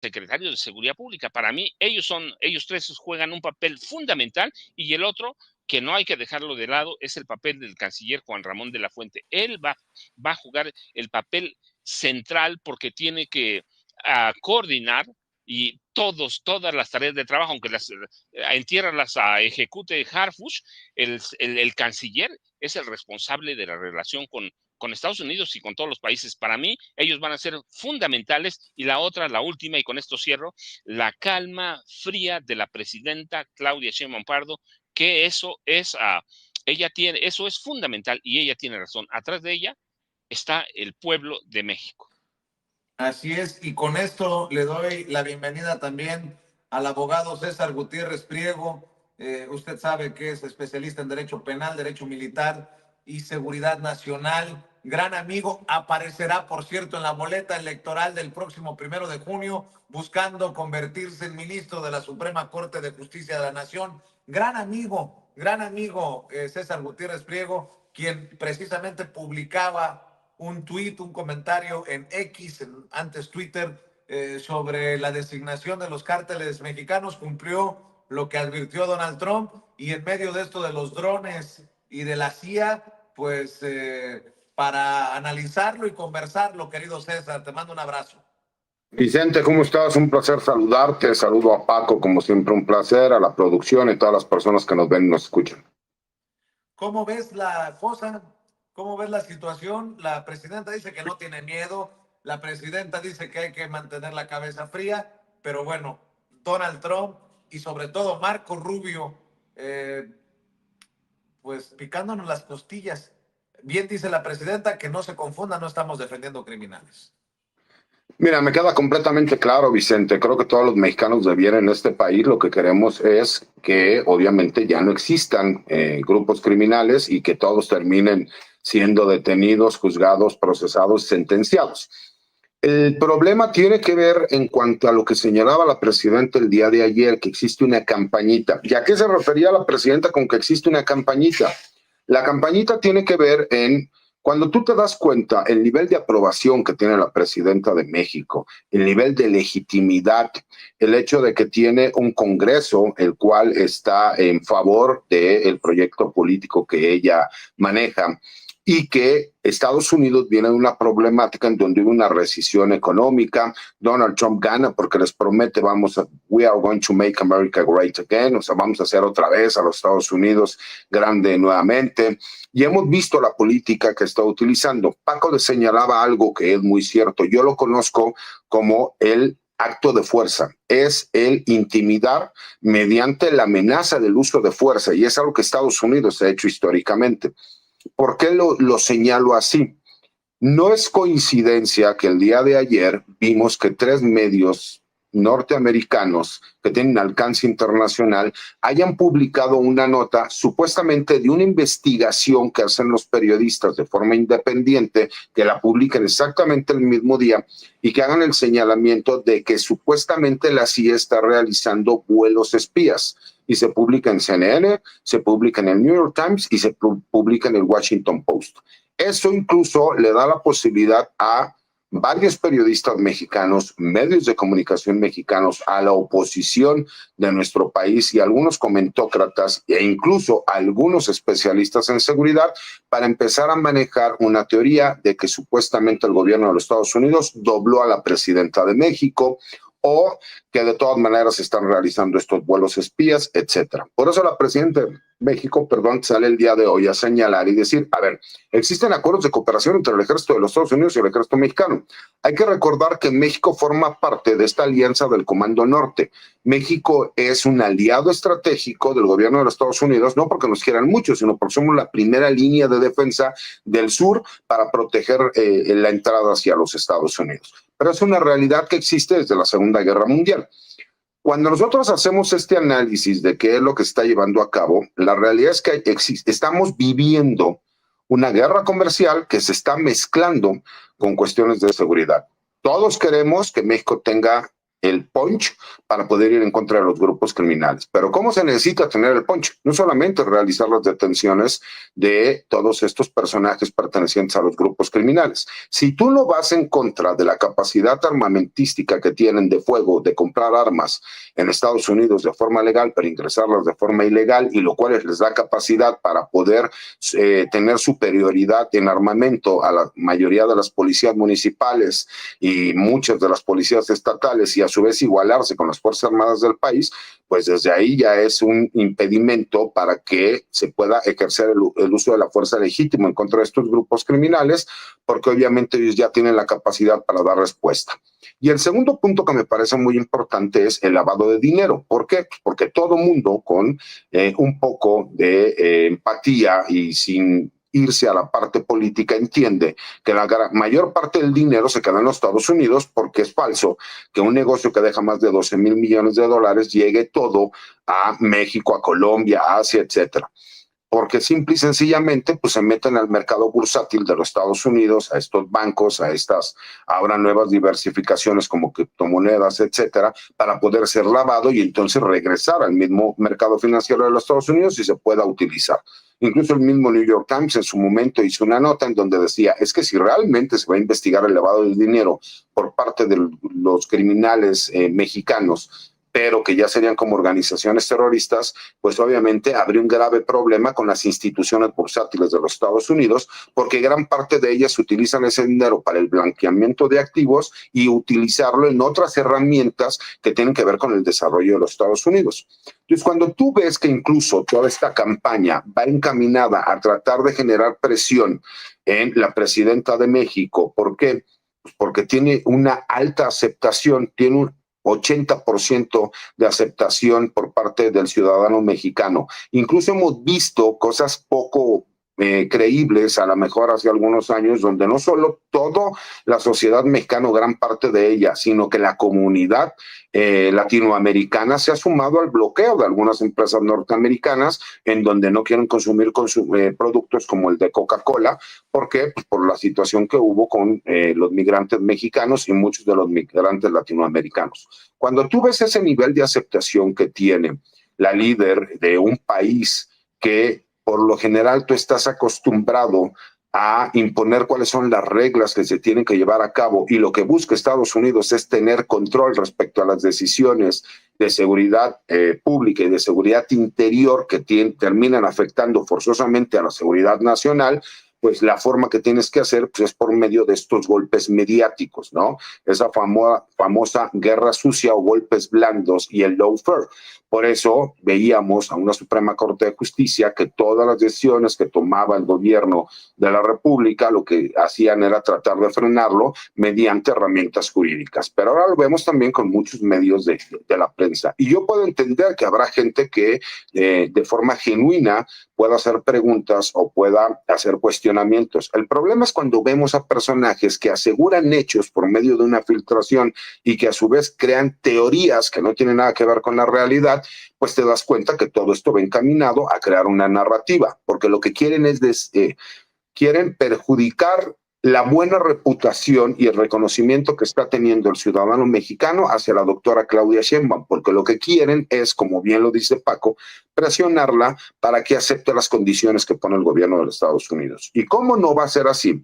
secretario de Seguridad Pública. Para mí, ellos tres juegan un papel fundamental, y el otro, que no hay que dejarlo de lado, es el papel del canciller Juan Ramón de la Fuente. Él va a jugar el papel central porque tiene que coordinar y todas las tareas de trabajo, aunque en tierra las ejecute Harfuch, el canciller es el responsable de la relación con Estados Unidos y con todos los países. Para mí, ellos van a ser fundamentales. Y la otra, la última, y con esto cierro, la calma fría de la presidenta Claudia Sheinbaum Pardo, que eso es fundamental, y ella tiene razón. Atrás de ella está el pueblo de México. Así es, y con esto le doy la bienvenida también al abogado César Gutiérrez Priego. Usted sabe que es especialista en Derecho Penal, Derecho Militar y Seguridad Nacional. Gran amigo, aparecerá, por cierto, en la boleta electoral del próximo 1 de junio, buscando convertirse en ministro de la Suprema Corte de Justicia de la Nación. Gran amigo, César Gutiérrez Priego, quien precisamente publicaba un tuit, un comentario en X, antes Twitter, sobre la designación de los cárteles mexicanos. Cumplió lo que advirtió Donald Trump, y en medio de esto de los drones y de la CIA, pues para analizarlo y conversarlo, querido César, te mando un abrazo. Vicente, ¿cómo estás? Un placer saludarte. Saludo a Paco, como siempre, un placer, a la producción y todas las personas que nos ven y nos escuchan. ¿Cómo ves la cosa? ¿Cómo ves la situación? La presidenta dice que no tiene miedo, la presidenta dice que hay que mantener la cabeza fría, pero bueno, Donald Trump y sobre todo Marco Rubio, pues picándonos las costillas. Bien dice la presidenta, que no se confunda, no estamos defendiendo criminales. Mira, me queda completamente claro, Vicente. Creo que todos los mexicanos de bien en este país lo que queremos es que obviamente ya no existan grupos criminales y que todos terminen siendo detenidos, juzgados, procesados, sentenciados. El problema tiene que ver en cuanto a lo que señalaba la presidenta el día de ayer, que existe una campañita. ¿Y a qué se refería la presidenta con que existe una campañita? La campañita tiene que ver en cuando tú te das cuenta el nivel de aprobación que tiene la presidenta de México, el nivel de legitimidad, el hecho de que tiene un Congreso el cual está en favor del proyecto político que ella maneja, y que Estados Unidos viene de una problemática en donde hubo una recesión económica. Donald Trump gana porque les promete, we are going to make America great again, o sea, vamos a hacer otra vez a los Estados Unidos grande nuevamente. Y hemos visto la política que está utilizando. Paco le señalaba algo que es muy cierto. Yo lo conozco como el acto de fuerza, es el intimidar mediante la amenaza del uso de fuerza, y es algo que Estados Unidos ha hecho históricamente. ¿Por qué lo señalo así? No es coincidencia que el día de ayer vimos que 3 medios norteamericanos que tienen alcance internacional hayan publicado una nota supuestamente de una investigación que hacen los periodistas de forma independiente, que la publiquen exactamente el mismo día y que hagan el señalamiento de que supuestamente la CIA está realizando vuelos espías. Y se publica en CNN, se publica en el New York Times y se publica en el Washington Post. Eso incluso le da la posibilidad a varios periodistas mexicanos, medios de comunicación mexicanos, a la oposición de nuestro país y a algunos comentócratas e incluso a algunos especialistas en seguridad para empezar a manejar una teoría de que supuestamente el gobierno de los Estados Unidos dobló a la presidenta de México, o que de todas maneras se están realizando estos vuelos espías, etcétera. Por eso la presidenta de México, sale el día de hoy a señalar y decir, a ver, existen acuerdos de cooperación entre el ejército de los Estados Unidos y el ejército mexicano. Hay que recordar que México forma parte de esta alianza del Comando Norte. México es un aliado estratégico del gobierno de los Estados Unidos, no porque nos quieran mucho, sino porque somos la primera línea de defensa del sur para proteger la entrada hacia los Estados Unidos. Pero es una realidad que existe desde la Segunda Guerra Mundial. Cuando nosotros hacemos este análisis de qué es lo que está llevando a cabo, la realidad es que estamos viviendo una guerra comercial que se está mezclando con cuestiones de seguridad. Todos queremos que México tenga el punch para poder ir en contra de los grupos criminales. Pero ¿cómo se necesita tener el punch? No solamente realizar las detenciones de todos estos personajes pertenecientes a los grupos criminales. Si tú no vas en contra de la capacidad armamentística que tienen de fuego, de comprar armas en Estados Unidos de forma legal, pero ingresarlas de forma ilegal, y lo cual les da capacidad para poder tener superioridad en armamento a la mayoría de las policías municipales y muchas de las policías estatales, y a su vez igualarse con las Fuerzas Armadas del país, pues desde ahí ya es un impedimento para que se pueda ejercer el uso de la fuerza legítima en contra de estos grupos criminales, porque obviamente ellos ya tienen la capacidad para dar respuesta. Y el segundo punto que me parece muy importante es el lavado de dinero. ¿Por qué? Porque todo mundo con un poco de empatía y sin irse a la parte política entiende que la mayor parte del dinero se queda en los Estados Unidos, porque es falso que un negocio que deja más de 12 mil millones de dólares llegue todo a México, a Colombia, a Asia, etcétera. Porque simple y sencillamente pues se meten al mercado bursátil de los Estados Unidos, a estos bancos, a estas ahora nuevas diversificaciones como criptomonedas, etcétera, para poder ser lavado y entonces regresar al mismo mercado financiero de los Estados Unidos y se pueda utilizar. Incluso el mismo New York Times en su momento hizo una nota en donde decía, es que si realmente se va a investigar el lavado del dinero por parte de los criminales mexicanos, pero que ya serían como organizaciones terroristas, pues obviamente habría un grave problema con las instituciones bursátiles de los Estados Unidos, porque gran parte de ellas utilizan ese dinero para el blanqueamiento de activos y utilizarlo en otras herramientas que tienen que ver con el desarrollo de los Estados Unidos. Entonces, cuando tú ves que incluso toda esta campaña va encaminada a tratar de generar presión en la presidenta de México, ¿por qué? Pues porque tiene una alta aceptación, tiene un 80% de aceptación por parte del ciudadano mexicano. Incluso hemos visto cosas poco creíbles, a lo mejor hace algunos años, donde no solo toda la sociedad mexicana, gran parte de ella, sino que la comunidad latinoamericana se ha sumado al bloqueo de algunas empresas norteamericanas en donde no quieren consumir productos como el de Coca-Cola. ¿Por qué? Pues por la situación que hubo con los migrantes mexicanos y muchos de los migrantes latinoamericanos. Cuando tú ves ese nivel de aceptación que tiene la líder de un país que por lo general tú estás acostumbrado a imponer cuáles son las reglas que se tienen que llevar a cabo, y lo que busca Estados Unidos es tener control respecto a las decisiones de seguridad pública y de seguridad interior que terminan afectando forzosamente a la seguridad nacional, pues la forma que tienes que hacer pues, es por medio de estos golpes mediáticos, ¿no? Esa famosa guerra sucia o golpes blandos y el lawfare. Por eso veíamos a una Suprema Corte de Justicia que todas las decisiones que tomaba el gobierno de la República lo que hacían era tratar de frenarlo mediante herramientas jurídicas. Pero ahora lo vemos también con muchos medios de la prensa. Y yo puedo entender que habrá gente que de forma genuina pueda hacer preguntas o pueda hacer cuestionamientos. El problema es cuando vemos a personajes que aseguran hechos por medio de una filtración y que a su vez crean teorías que no tienen nada que ver con la realidad, pues te das cuenta que todo esto va encaminado a crear una narrativa, porque lo que quieren es quieren perjudicar la buena reputación y el reconocimiento que está teniendo el ciudadano mexicano hacia la doctora Claudia Sheinbaum, porque lo que quieren es, como bien lo dice Paco, presionarla para que acepte las condiciones que pone el gobierno de los Estados Unidos. ¿Y cómo no va a ser así?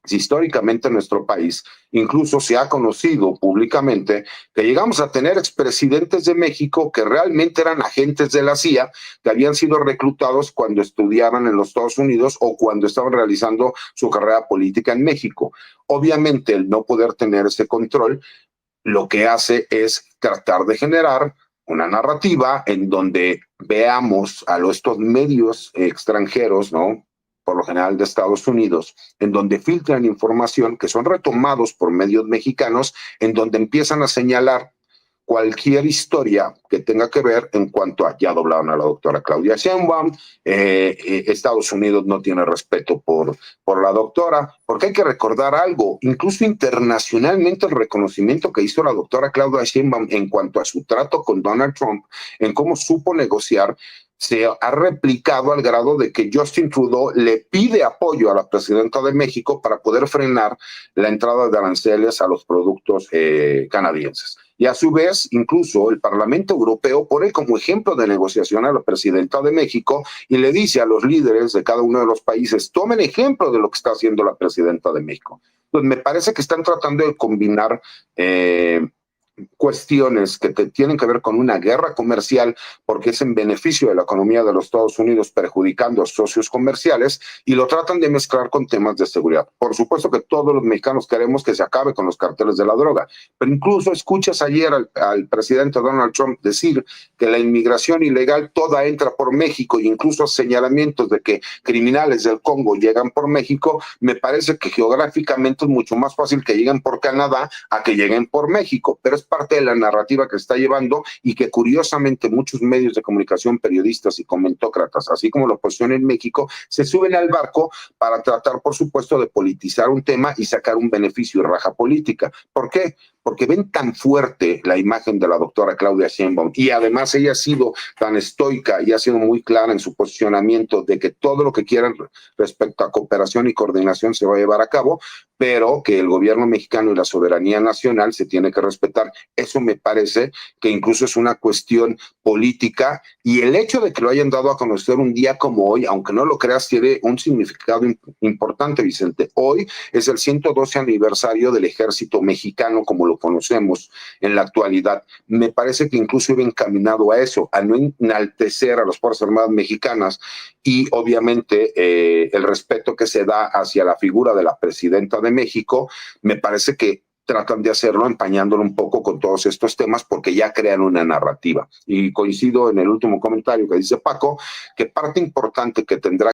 Si históricamente en nuestro país incluso se ha conocido públicamente que llegamos a tener expresidentes de México que realmente eran agentes de la CIA, que habían sido reclutados cuando estudiaban en los Estados Unidos o cuando estaban realizando su carrera política en México. Obviamente, el no poder tener ese control lo que hace es tratar de generar una narrativa en donde veamos a estos medios extranjeros, ¿no?, por lo general de Estados Unidos, en donde filtran información que son retomados por medios mexicanos, en donde empiezan a señalar cualquier historia que tenga que ver en cuanto a ya doblaron a la doctora Claudia Sheinbaum, Estados Unidos no tiene respeto por la doctora, porque hay que recordar algo, incluso internacionalmente el reconocimiento que hizo la doctora Claudia Sheinbaum en cuanto a su trato con Donald Trump, en cómo supo negociar, se ha replicado al grado de que Justin Trudeau le pide apoyo a la presidenta de México para poder frenar la entrada de aranceles a los productos canadienses. Y Y a su vez, incluso el Parlamento Europeo pone como ejemplo de negociación a la presidenta de México y le dice a los líderes de cada uno de los países, tomen ejemplo de lo que está haciendo la presidenta de México. Entonces, me parece que están tratando de combinar cuestiones que tienen que ver con una guerra comercial, porque es en beneficio de la economía de los Estados Unidos, perjudicando a socios comerciales, y lo tratan de mezclar con temas de seguridad. Por supuesto que todos los mexicanos queremos que se acabe con los carteles de la droga, pero incluso escuchas ayer al presidente Donald Trump decir que la inmigración ilegal toda entra por México, e incluso señalamientos de que criminales del Congo llegan por México. Me parece que geográficamente es mucho más fácil que lleguen por Canadá a que lleguen por México, pero es parte de la narrativa que está llevando y que curiosamente muchos medios de comunicación, periodistas y comentócratas, así como la oposición en México, se suben al barco para tratar, por supuesto, de politizar un tema y sacar un beneficio y raja política. ¿Por qué? Porque ven tan fuerte la imagen de la doctora Claudia Sheinbaum, y además ella ha sido tan estoica y ha sido muy clara en su posicionamiento de que todo lo que quieran respecto a cooperación y coordinación se va a llevar a cabo, pero que el gobierno mexicano y la soberanía nacional se tiene que respetar. Eso me parece que incluso es una cuestión política, y el hecho de que lo hayan dado a conocer un día como hoy, aunque no lo creas, tiene un significado importante, Vicente. Hoy es el 112 aniversario del ejército mexicano como lo conocemos en la actualidad. Me parece que incluso iba encaminado a eso, a no enaltecer a las Fuerzas Armadas mexicanas, y obviamente el respeto que se da hacia la figura de la presidenta de México. Me parece que tratan de hacerlo empañándolo un poco con todos estos temas, porque ya crean una narrativa. Y coincido en el último comentario que dice Paco, que parte importante que tendrá